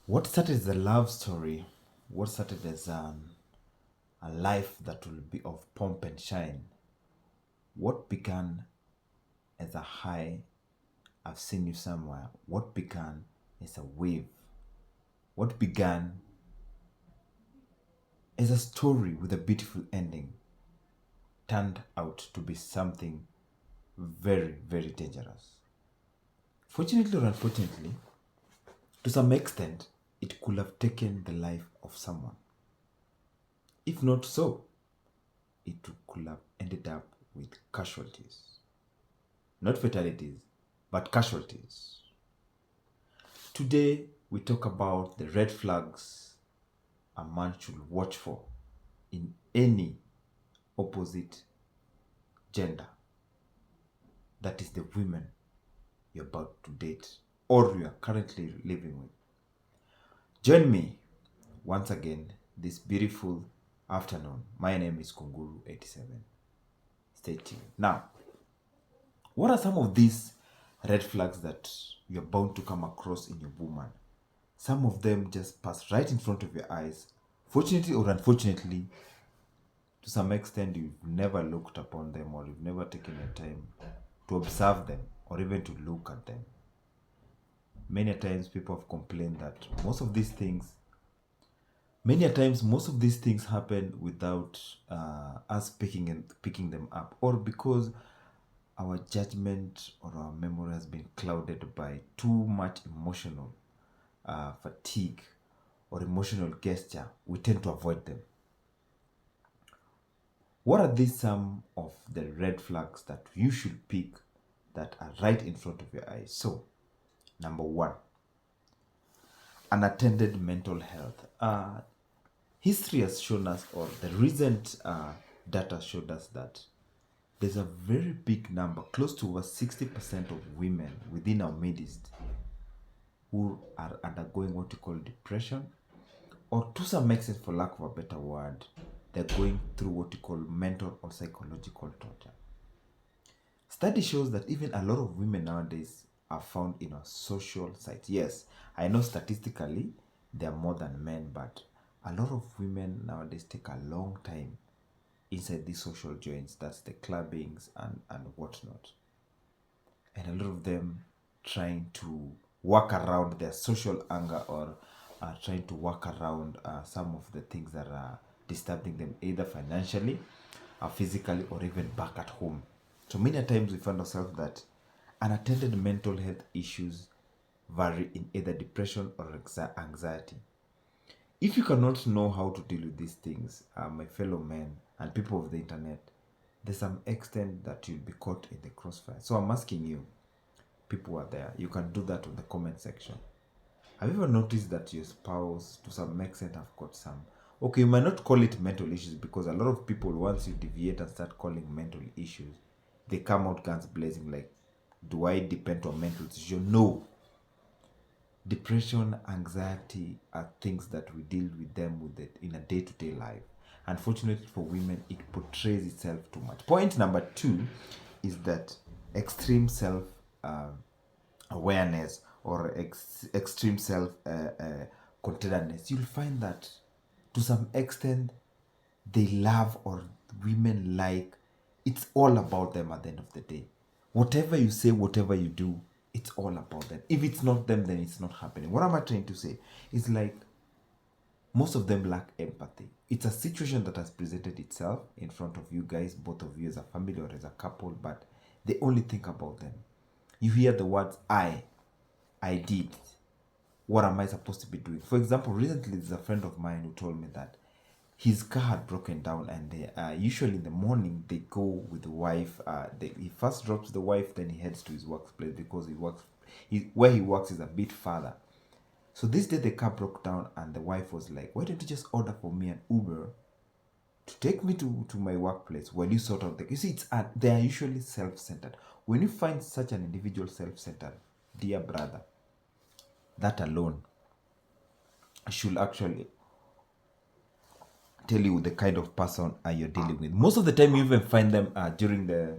What started as a love story, what started as a life that will be of pomp and shine, what began as a high, I've seen you somewhere, what began as a wave, what began as a story with a beautiful ending, turned out to be something very, very dangerous. Fortunately or unfortunately, to some extent, it could have taken the life of someone. If not so, it could have ended up with casualties. Not fatalities, but casualties. Today, we talk about the red flags a man should watch for in any opposite gender. That is the women you're about to date or you are currently living with. Join me once again this beautiful afternoon. My name is Kunguru87. Stay tuned. Now, what are some of these red flags that you're bound to come across in your woman? Some of them just pass right in front of your eyes. Fortunately or unfortunately, to some extent, you've never looked upon them or you've never taken the time to observe them or even to look at them. Many times people have complained that most of these things happen without us picking them up, or because our judgment or our memory has been clouded by too much emotional fatigue or emotional gesture. We tend to avoid them. What are these some of the red flags that you should pick that are right in front of your eyes? So, number one, unattended mental health. History has shown us, or the recent data showed us, that there's a very big number, close to over 60% of women within our midst who are undergoing what we call depression, or to some extent, for lack of a better word, they're going through what we call mental or psychological torture. Study shows that even a lot of women nowadays are found in a social sites. Yes, I know statistically there are more than men, but a lot of women nowadays take a long time inside these social joints, that's the clubbings and whatnot. And a lot of them trying to work around their social anger, or trying to work around some of the things that are disturbing them, either financially, physically, or even back at home. So many times we find ourselves that unattended mental health issues vary in either depression or anxiety. If you cannot know how to deal with these things, my fellow men and people of the internet, there's some extent that you'll be caught in the crossfire. So I'm asking you, people are there, you can do that on the comment section. Have you ever noticed that your spouse, to some extent, have got some, okay, you might not call it mental issues, because a lot of people, once you deviate and start calling mental issues, they come out guns blazing like, do I depend on mental issues? No. Depression, anxiety are things that we deal with them with it in a day-to-day life. Unfortunately for women, it portrays itself too much. Point number two is that extreme self awareness or extreme self containedness. You'll find that to some extent they love, or women like, it's all about them at the end of the day. Whatever you say, whatever you do, it's all about them. If it's not them, then it's not happening. What am I trying to say? It's like most of them lack empathy. It's a situation that has presented itself in front of you guys, both of you as a family or as a couple, but they only think about them. You hear the words I did. What am I supposed to be doing? For example, recently there's a friend of mine who told me that his car had broken down, and they, usually in the morning they go with the wife. He first drops the wife, then he heads to his workplace, because where he works is a bit farther. So this day the car broke down, and the wife was like, why don't you just order for me an Uber to take me to my workplace when you sort out you see, they are usually self-centered. When you find such an individual self-centered, dear brother, that alone should actually tell you the kind of person you're dealing with. Most of the time, you even find them during the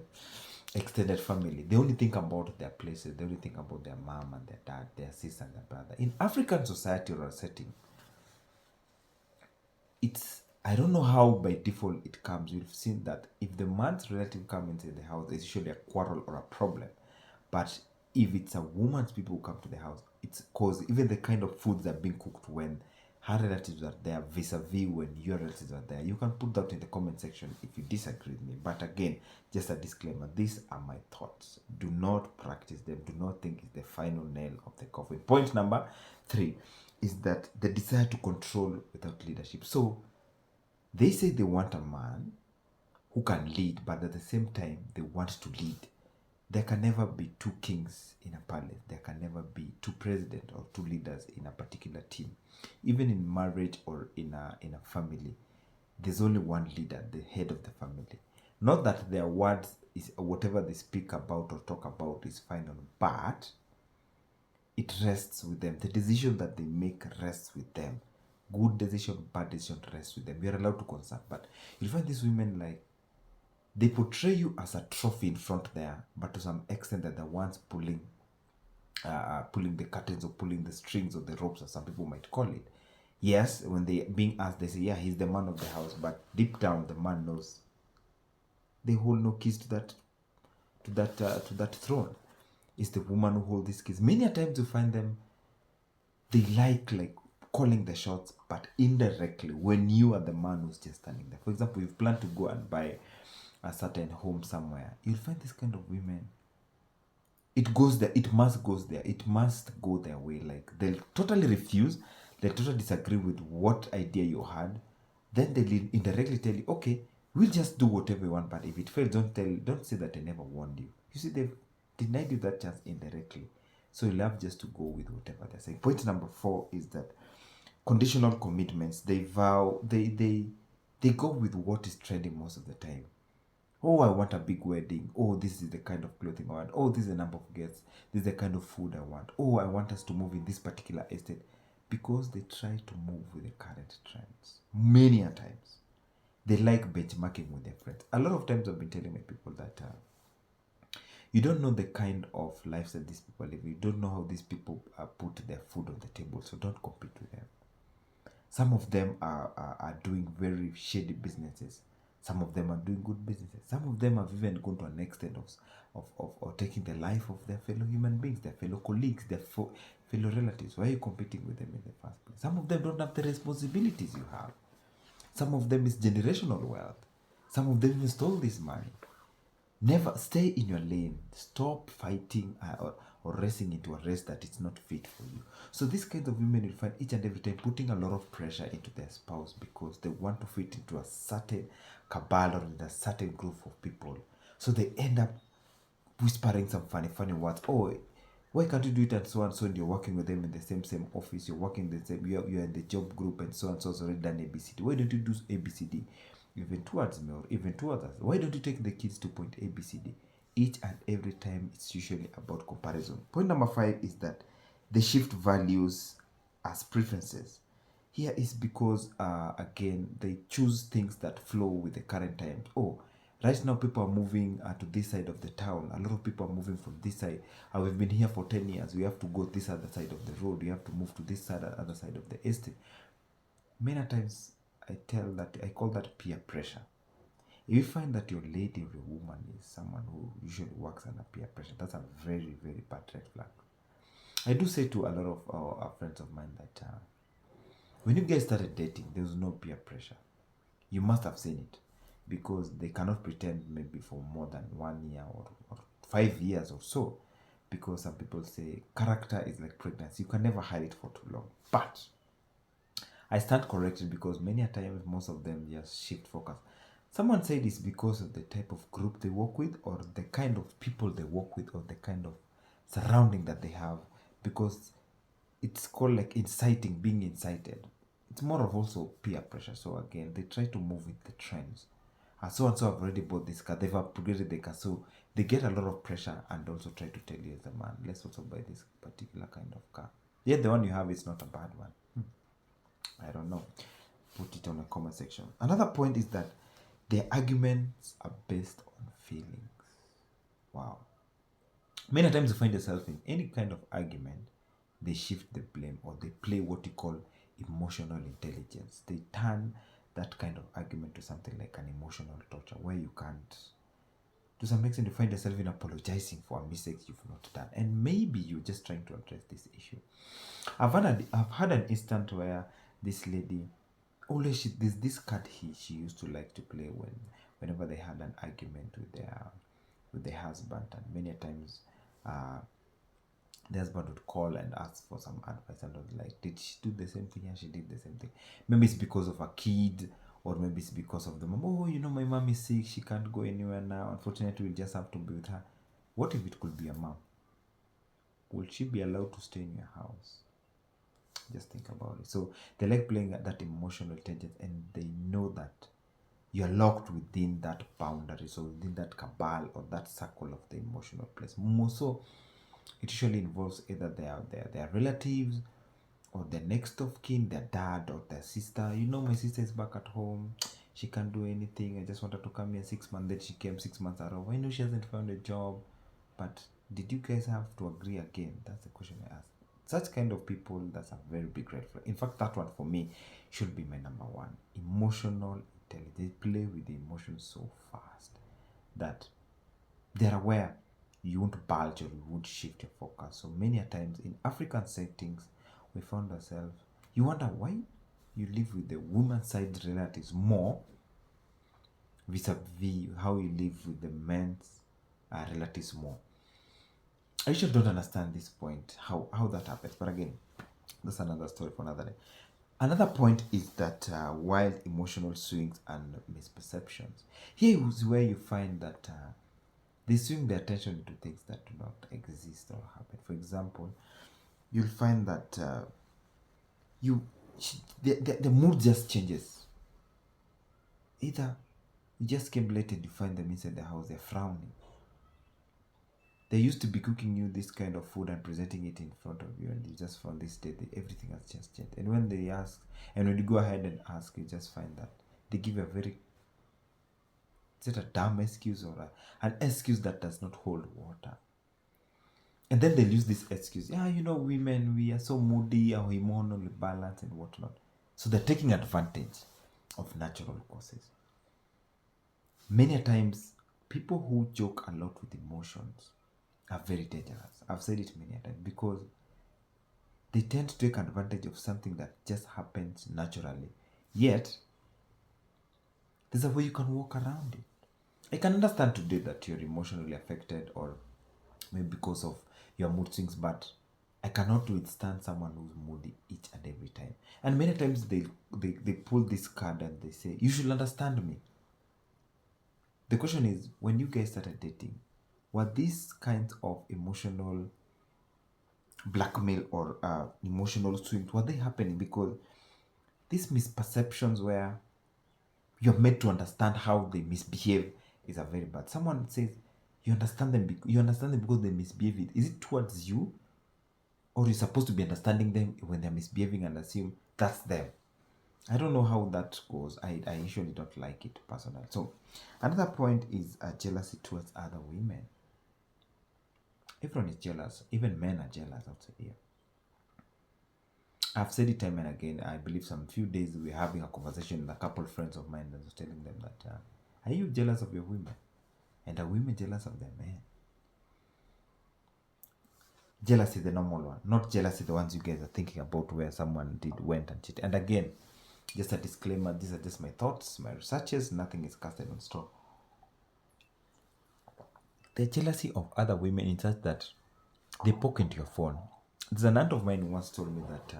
extended family. They only think about their places. They only think about their mom and their dad, their sister and their brother. In African society or a setting, it's, I don't know how by default it comes. We've seen that if the man's relative comes into the house, it's usually a quarrel or a problem. But if it's a woman's people who come to the house, it's cause even the kind of foods that are being cooked when her relatives are there vis-a-vis when your relatives are there. You can put that in the comment section if you disagree with me. But again, just a disclaimer, these are my thoughts. Do not practice them. Do not think it's the final nail of the coffin. Point number 3 is that the desire to control without leadership. So they say they want a man who can lead, but at the same time they want to lead. There can never be two kings in a palace. There can never be two presidents or two leaders in a particular team. Even in marriage or in a family, there's only one leader, the head of the family. Not that their words is whatever they speak about or talk about is final, but it rests with them. The decision that they make rests with them. Good decision, bad decision rests with them. You're allowed to consult, but you'll find these women like they portray you as a trophy in front there, but to some extent they're the ones pulling the curtains or pulling the strings or the ropes, as some people might call it. Yes, when they being asked, they say, yeah, he's the man of the house, but deep down the man knows they hold no keys to that throne. It's the woman who holds these keys. Many a times you find them, they like calling the shots, but indirectly when you are the man who's just standing there. For example, you've planned to go and buy a certain home somewhere, you'll find this kind of women. It goes there. It must goes there. It must go their way. Like they'll totally refuse. They'll totally disagree with what idea you had. Then they'll indirectly tell you, okay, we'll just do whatever you want. But if it fails, don't say that I never warned you. You see, they've denied you that chance indirectly. So you'll have just to go with whatever they're saying. Point number 4 is that conditional commitments. They vow. They go with what is trending most of the time. Oh, I want a big wedding. Oh, this is the kind of clothing I want. Oh, this is the number of guests. This is the kind of food I want. Oh, I want us to move in this particular estate. Because they try to move with the current trends. Many a times. They like benchmarking with their friends. A lot of times I've been telling my people that you don't know the kind of lifestyle these people live. You don't know how these people put their food on the table. So don't compete with them. Some of them are doing very shady businesses. Some of them are doing good businesses. Some of them have even gone to an extent of taking the life of their fellow human beings, their fellow colleagues, their fellow relatives. Why are you competing with them in the first place? Some of them don't have the responsibilities you have. Some of them is generational wealth. Some of them even stole this money. Never stay in your lane. Stop fighting or racing into a race that is not fit for you. So these kinds of women will find each and every time putting a lot of pressure into their spouse because they want to fit into a certain cabal or in a certain group of people. So they end up whispering some funny words. Oh, why can't you do it and so and so? And you're working with them in the same office. You're working the same. You're in the job group and so has already done ABCD. Why don't you do ABCD? Even towards me or even towards us. Why don't you take the kids to point ABCD? Each and every time it's usually about comparison. Point number 5 is that they shift values as preferences. Here is because again they choose things that flow with the current times. Oh, right now people are moving to this side of the town. A lot of people are moving from this side. We've been here for 10 years. We have to go this other side of the road. We have to move to this other side of the estate. Many times I call that peer pressure. If you find that your lady or your woman is someone who usually works under peer pressure, that's a very, very bad red flag. I do say to a lot of our friends of mine that when you guys started dating, there was no peer pressure. You must have seen it because they cannot pretend maybe for more than 1 year or 5 years or so, because some people say character is like pregnancy. You can never hide it for too long. But I stand corrected because many a times most of them just shift focus. Someone said it's because of the type of group they work with or the kind of people they work with or the kind of surrounding that they have, because it's called like inciting, being incited. It's more of also peer pressure. So again, they try to move with the trends. So and so have already bought this car, they've upgraded the car, so they get a lot of pressure and also try to tell you as a man, let's also buy this particular kind of car. Yet the one you have is not a bad one. I don't know. Put it on the comment section. Another point is that their arguments are based on feelings. Wow. Many times you find yourself in any kind of argument, they shift the blame or they play what you call emotional intelligence. They turn that kind of argument to something like an emotional torture where you can't, to some extent, you find yourself in apologizing for a mistake you've not done. And maybe you're just trying to address this issue. I've had an instant where this lady, always there's this card she used to like to play whenever they had an argument with their husband, and many times uh, the husband would call and ask for some advice, and I was like, did she do the same thing? Yeah, she did the same thing. Maybe it's because of a kid, or maybe it's because of the mom. Oh, my mom is sick, she can't go anywhere now, unfortunately we'll just have to be with her. What if it could be a mom? Will she be allowed to stay in your house? Just think about it. So they like playing at that emotional intelligence, and they know that you're locked within that boundary, so within that cabal or that circle of the emotional place. More so, it usually involves either their relatives or their next of kin, their dad or their sister. My sister is back at home. She can't do anything. I just wanted to come here 6 months. Then she came 6 months out of. I know she hasn't found a job, but did you guys have to agree again? That's the question I ask. Such kind of people, that's a very big red flag. In fact, that one for me should be my number one. Emotional intelligence. They play with the emotions so fast that they're aware you won't bulge or you won't shift your focus. So many a times in African settings, we found ourselves, you wonder why you live with the woman's side relatives more vis-a-vis how you live with the men's relatives more. I usually don't understand this point, how that happens. But again, that's another story for another day. Another point is that wild emotional swings and misperceptions. Here is where you find that they swing their attention to things that do not exist or happen. For example, you'll find that the mood just changes. Either you just came late and you find them inside the house, they're frowning. They used to be cooking you this kind of food and presenting it in front of you, and you just found this day everything has just changed. And when they ask, and when you go ahead and ask, you just find that they give a very, is it a dumb excuse or an excuse that does not hold water? And then they'll use this excuse. Yeah, women, we are so moody, our hormonal balance and whatnot. So they're taking advantage of natural causes. Many times, people who joke a lot with emotions are very dangerous. I've said it many times because they tend to take advantage of something that just happens naturally. Yet, there's a way you can walk around it. I can understand today that you're emotionally affected or maybe because of your mood swings, but I cannot withstand someone who's moody each and every time. And many times they pull this card and they say, you should understand me. The question is, when you guys started dating, were these kinds of emotional blackmail or emotional swings, were they happening? Because these misperceptions where you're made to understand how they misbehave is a very bad. Someone says you understand them because they misbehave. Is it towards you, or you're supposed to be understanding them when they're misbehaving and assume that's them? I don't know how that goes. I usually don't like it personally. So another point is jealousy towards other women. Everyone is jealous. Even men are jealous outside here. I've said it time and again. I believe some few days we were having a conversation with a couple of friends of mine, and I was telling them that are you jealous of your women? And are women jealous of their men? Jealousy, the normal one, not jealousy, the ones you guys are thinking about where someone went and cheated. And again, just a disclaimer, these are just my thoughts, my researches, nothing is casted on stone. The jealousy of other women in such that they poke into your phone. There's an aunt of mine who once told me that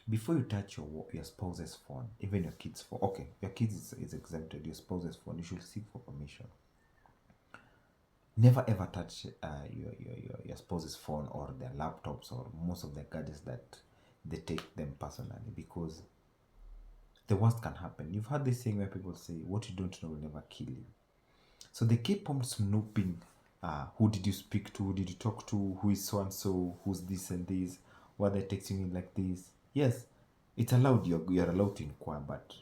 before you touch your spouse's phone, even your kid's phone, okay, your kids is exempted, your spouse's phone, you should seek for permission. Never ever touch your spouse's phone or their laptops or most of their gadgets that they take them personally, because the worst can happen. You've heard this thing where people say, what you don't know will never kill you. So they keep on snooping. Who did you speak to? Who did you talk to? Who is so and so? Who's this and this? Why they texting you like this? Yes, it's allowed. You're allowed to inquire, but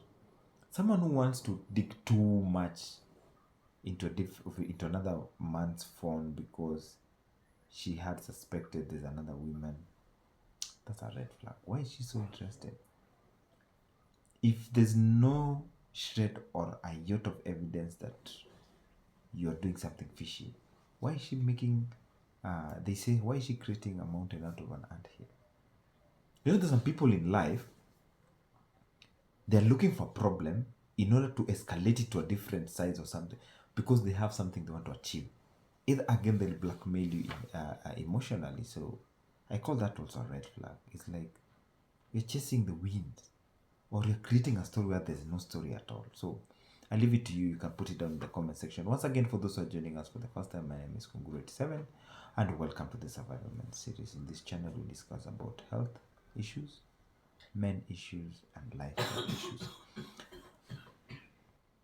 someone who wants to dig too much into another man's phone because she had suspected there's another woman, that's a red flag. Why is she so interested? If there's no shred or a iota of evidence that you're doing something fishy, why is she making, they say, why is she creating a mountain out of an anthill? There's some people in life, they're looking for a problem in order to escalate it to a different size or something because they have something they want to achieve. Either again, they'll blackmail you emotionally. So I call that also a red flag. It's like you're chasing the wind or you're creating a story where there's no story at all. So I leave it to you. You can put it down in the comment section. Once again, for those who are joining us for the first time, my name is Kunguru87 and welcome to the Survival Men series. In this channel, we discuss about health issues, men issues, and life issues.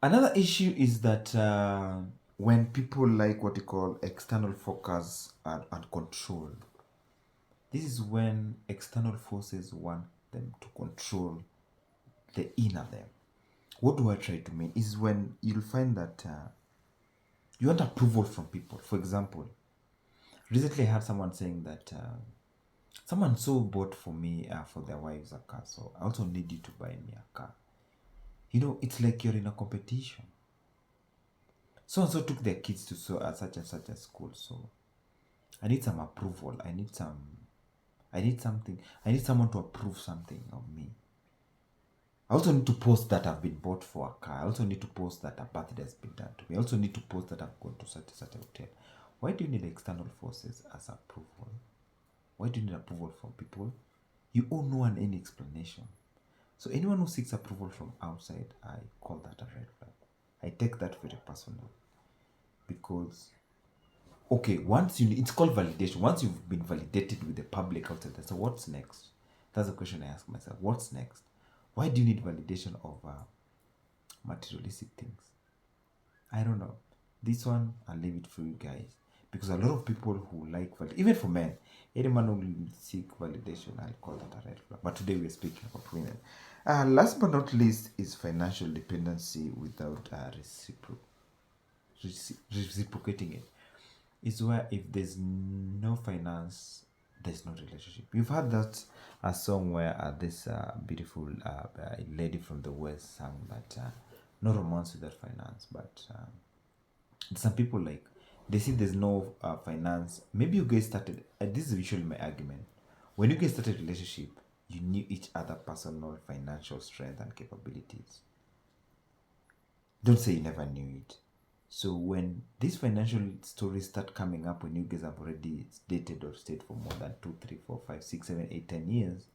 Another issue is that when people like what you call external focus and control, this is when external forces want them to control the inner them. What do I try to mean? Is when you'll find that you want approval from people. For example, recently I had someone saying that someone so bought for me for their wives a car, so I also need you to buy me a car. It's like you're in a competition. So and so took their kids to such and such a school, so I need some approval. I need someone to approve something of me. I also need to post that I've been bought for a car. I also need to post that a birthday has been done to me. I also need to post that I've gone to such and such a hotel. Why do you need external forces as approval? Why do you need approval from people? You owe no one any explanation. So anyone who seeks approval from outside, I call that a red flag. I take that very personal. Because, okay, it's called validation. Once you've been validated with the public outside, so what's next? That's the question I ask myself. What's next? Why do you need validation of materialistic things? I don't know. This one, I'll leave it for you guys. Because a lot of people who like validation, even for men, any man who will seek validation, I'll call that a red flag. But today we're speaking about women. Last but not least is financial dependency without reciprocating it. Is where if there's no finance, there's no relationship. You've heard that a song where this beautiful lady from the West sang that no romance without finance. But some people like they see there's no finance. Maybe you guys started. This is usually my argument. When you guys started a relationship, you knew each other personal financial strength and capabilities. Don't say you never knew it. So when these financial stories start coming up when you guys have already dated or stayed for more than 2, 3, 4, 5, 6, 7, 8, 10 years,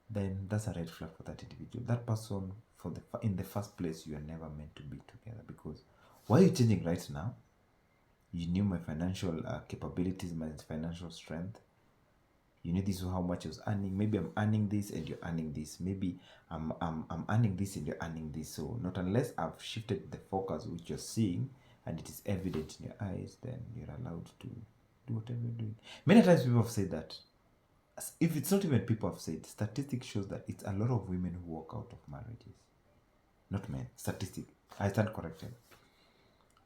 then that's a red flag for that individual. That person, in the first place, you are never meant to be together. Because why are you changing right now? You knew my financial capabilities, my financial strength. You knew this is how much I was earning. Maybe I'm earning this and you're earning this. Maybe I'm earning this and you're earning this. So not unless I've shifted the focus which you're seeing and it is evident in your eyes, then you're allowed to do whatever you're doing. Many times people have said that. If it's not even people have said, statistics shows that it's a lot of women who walk out of marriages. Not men. Statistics. I stand corrected.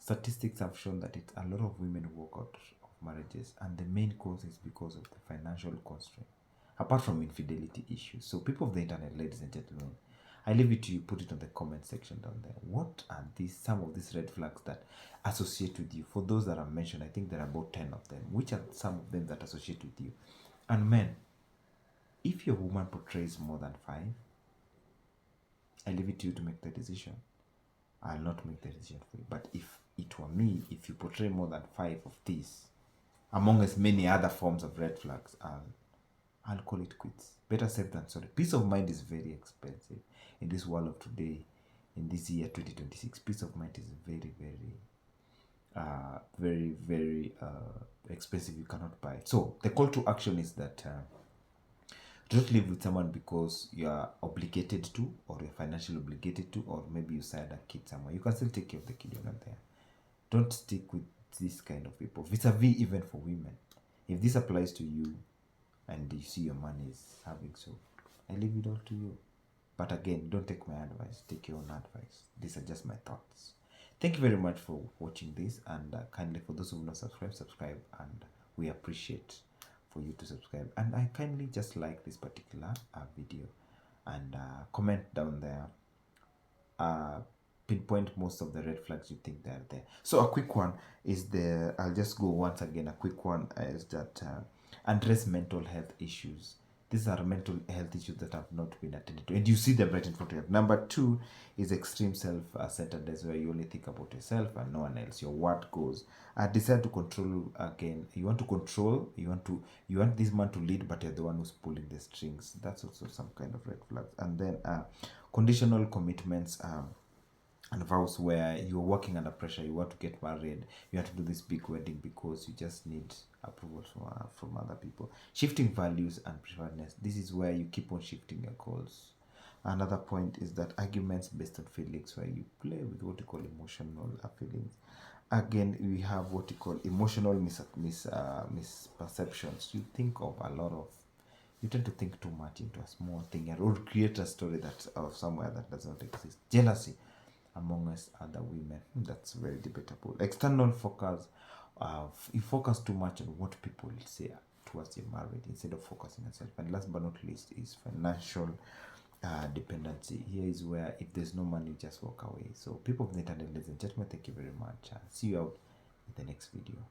Statistics have shown that it's a lot of women who walk out of marriages, and the main cause is because of the financial constraint, apart from infidelity issues. So people of the internet, ladies and gentlemen, I leave it to you. Put it on the comment section down there. What are some of these red flags that associate with you? For those that are mentioned, I think there are about 10 of them. Which are some of them that associate with you? And men, if your woman portrays more than 5, I leave it to you to make the decision. I'll not make the decision for you. But if it were me, if you portray more than 5 of these, among as many other forms of red flags, I'll call it quits. Better safe than sorry. Peace of mind is very expensive in this world of today, in this year 2026. Peace of mind is very, very expensive. You cannot buy it. So the call to action is that don't live with someone because you are obligated to, or you're financially obligated to, or maybe you signed a kid somewhere. You can still take care of the kid, you're not there. Don't stick with this kind of people. Vis-a-vis even for women. If this applies to you and you see your man is having so, I leave it all to you. But again, don't take my advice. Take your own advice. These are just my thoughts. Thank you very much for watching this, and kindly, for those who have not subscribed, subscribe, and we appreciate for you to subscribe. And I kindly just like this particular video, and comment down there, pinpoint most of the red flags you think they're there. So a quick one is I'll just go once again. A quick one is that unaddressed mental health issues. These are mental health issues that have not been attended to, and you see them right in front of you. Number two is extreme self-centeredness, where you only think about yourself and no one else. Your word goes. Desire to control. Again, you want to control. You want this man to lead, but you're the one who's pulling the strings. That's also some kind of red flags. And then conditional commitments and vows, where you're working under pressure. You want to get married, you have to do this big wedding because you just need approval from other people. Shifting values and preferredness. This is where you keep on shifting your goals. Another point is that arguments based on feelings, where you play with what you call emotional feelings. Again, we have what you call emotional misperceptions. You tend to think too much into a small thing, or create a story that of somewhere that does not exist. Jealousy among us other women. That's very debatable. External focus. You focus too much on what people say towards your marriage instead of focusing on self. And last but not least is financial dependency. Here is where if there's no money, just walk away. So people of the internet, ladies and gentlemen, thank you very much. See you out in the next video.